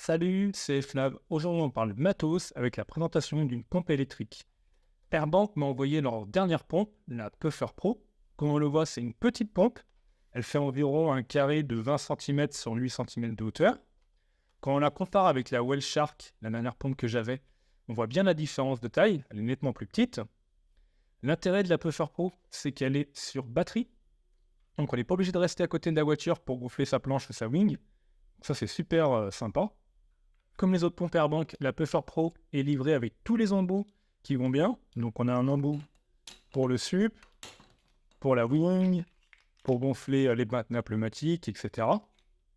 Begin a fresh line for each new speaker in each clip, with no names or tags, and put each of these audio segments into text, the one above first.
Salut, c'est Flav. Aujourd'hui, on parle de matos avec la présentation d'une pompe électrique. Airbank m'a envoyé leur dernière pompe, la Puffer Pro. Comme on le voit, c'est une petite pompe. Elle fait environ un carré de 20 cm sur 8 cm de hauteur. Quand on la compare avec la Wellshark, la dernière pompe que j'avais, on voit bien la différence de taille. Elle est nettement plus petite. L'intérêt de la Puffer Pro, c'est qu'elle est sur batterie. Donc on n'est pas obligé de rester à côté de la voiture pour gonfler sa planche ou sa wing. Ça, c'est super sympa. Comme les autres pompes Airbank, la Puffer Pro est livrée avec tous les embouts qui vont bien. Donc on a un embout pour le sup, pour la wing, pour gonfler les maintenas pneumatiques, etc.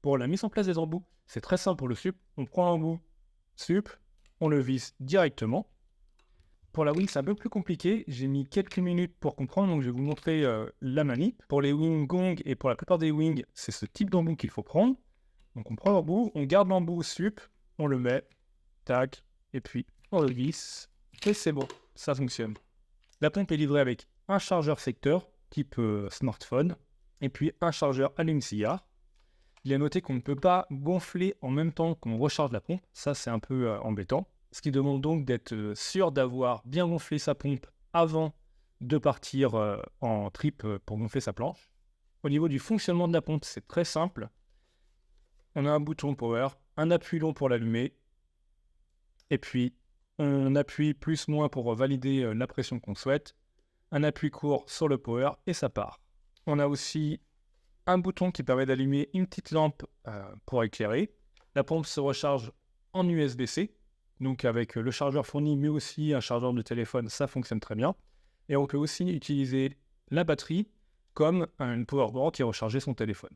Pour la mise en place des embouts, c'est très simple pour le sup. On prend l'embout sup, on le visse directement. Pour la wing, c'est un peu plus compliqué. J'ai mis quelques minutes pour comprendre, donc je vais vous montrer la manip. Pour les wing gong et pour la plupart des wings, c'est ce type d'embout qu'il faut prendre. Donc on prend l'embout, on garde l'embout sup, on le met, tac, et puis on le visse, et c'est bon, ça fonctionne. La pompe est livrée avec un chargeur secteur, type smartphone, et puis un chargeur allume-cigare. Il est noté qu'on ne peut pas gonfler en même temps qu'on recharge la pompe, ça c'est un peu embêtant. Ce qui demande donc d'être sûr d'avoir bien gonflé sa pompe avant de partir en trip pour gonfler sa planche. Au niveau du fonctionnement de la pompe, c'est très simple. On a un bouton power, un appui long pour l'allumer, et puis un appui plus-moins pour valider la pression qu'on souhaite, un appui court sur le power, et ça part. On a aussi un bouton qui permet d'allumer une petite lampe pour éclairer. La pompe se recharge en USB-C, donc avec le chargeur fourni, mais aussi un chargeur de téléphone, ça fonctionne très bien. Et on peut aussi utiliser la batterie comme une powerbank qui rechargeait son téléphone.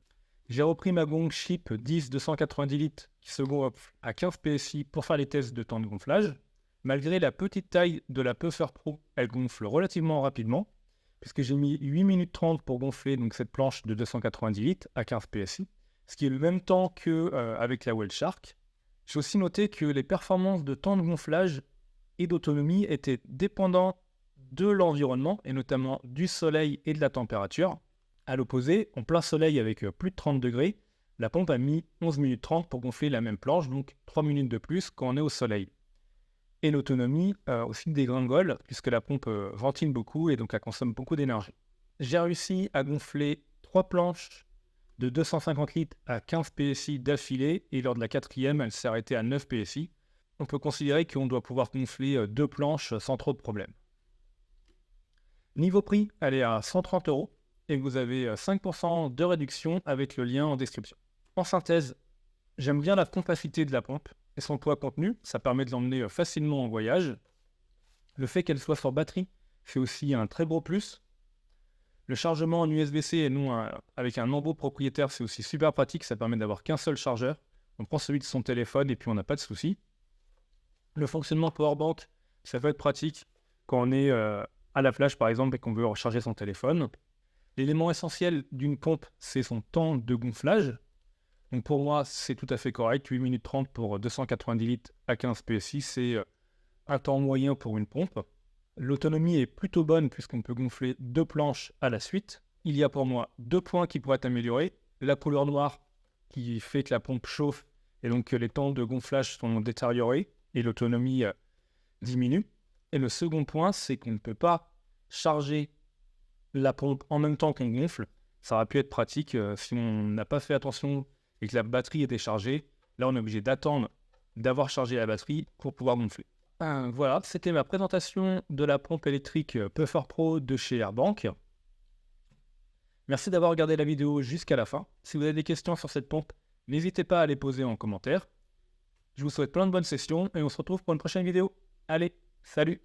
J'ai repris ma gong Ship 10 290 litres qui se gonfle à 15 PSI pour faire les tests de temps de gonflage. Malgré la petite taille de la Puffer Pro, elle gonfle relativement rapidement, puisque j'ai mis 8 minutes 30 pour gonfler donc, cette planche de 290 litres à 15 PSI, ce qui est le même temps qu'avec la Wellshark. J'ai aussi noté que les performances de temps de gonflage et d'autonomie étaient dépendantes de l'environnement, et notamment du soleil et de la température. À l'opposé, en plein soleil avec plus de 30 degrés, la pompe a mis 11 minutes 30 pour gonfler la même planche, donc 3 minutes de plus quand on est au soleil. Et l'autonomie aussi dégringole, puisque la pompe ventile beaucoup et donc elle consomme beaucoup d'énergie. J'ai réussi à gonfler 3 planches de 250 litres à 15 PSI d'affilée, et lors de la quatrième, elle s'est arrêtée à 9 PSI. On peut considérer qu'on doit pouvoir gonfler 2 planches sans trop de problèmes. Niveau prix, elle est à 130 €. Et vous avez 5% de réduction avec le lien en description. En synthèse, j'aime bien la compacité de la pompe et son poids contenu, ça permet de l'emmener facilement en voyage. Le fait qu'elle soit sur batterie, c'est aussi un très gros plus. Le chargement en USB-C et non avec un embout propriétaire, c'est aussi super pratique, ça permet d'avoir qu'un seul chargeur. On prend celui de son téléphone et puis on n'a pas de souci. Le fonctionnement powerbank, ça peut être pratique quand on est à la plage par exemple et qu'on veut recharger son téléphone. L'élément essentiel d'une pompe, c'est son temps de gonflage. Donc pour moi, c'est tout à fait correct. 8 minutes 30 pour 290 litres à 15 PSI, c'est un temps moyen pour une pompe. L'autonomie est plutôt bonne puisqu'on peut gonfler 2 planches à la suite. Il y a pour moi 2 points qui pourraient être améliorés. La couleur noire qui fait que la pompe chauffe et donc que les temps de gonflage sont détériorés et l'autonomie diminue. Et le second point, c'est qu'on ne peut pas charger la pompe en même temps qu'on gonfle. Ça aurait pu être pratique si on n'a pas fait attention et que la batterie est déchargée. Là, on est obligé d'attendre d'avoir chargé la batterie pour pouvoir gonfler. Voilà, c'était ma présentation de la pompe électrique Puffer Pro de chez Airbank. Merci d'avoir regardé la vidéo jusqu'à la fin. Si vous avez des questions sur cette pompe, n'hésitez pas à les poser en commentaire. Je vous souhaite plein de bonnes sessions et on se retrouve pour une prochaine vidéo. Allez, salut!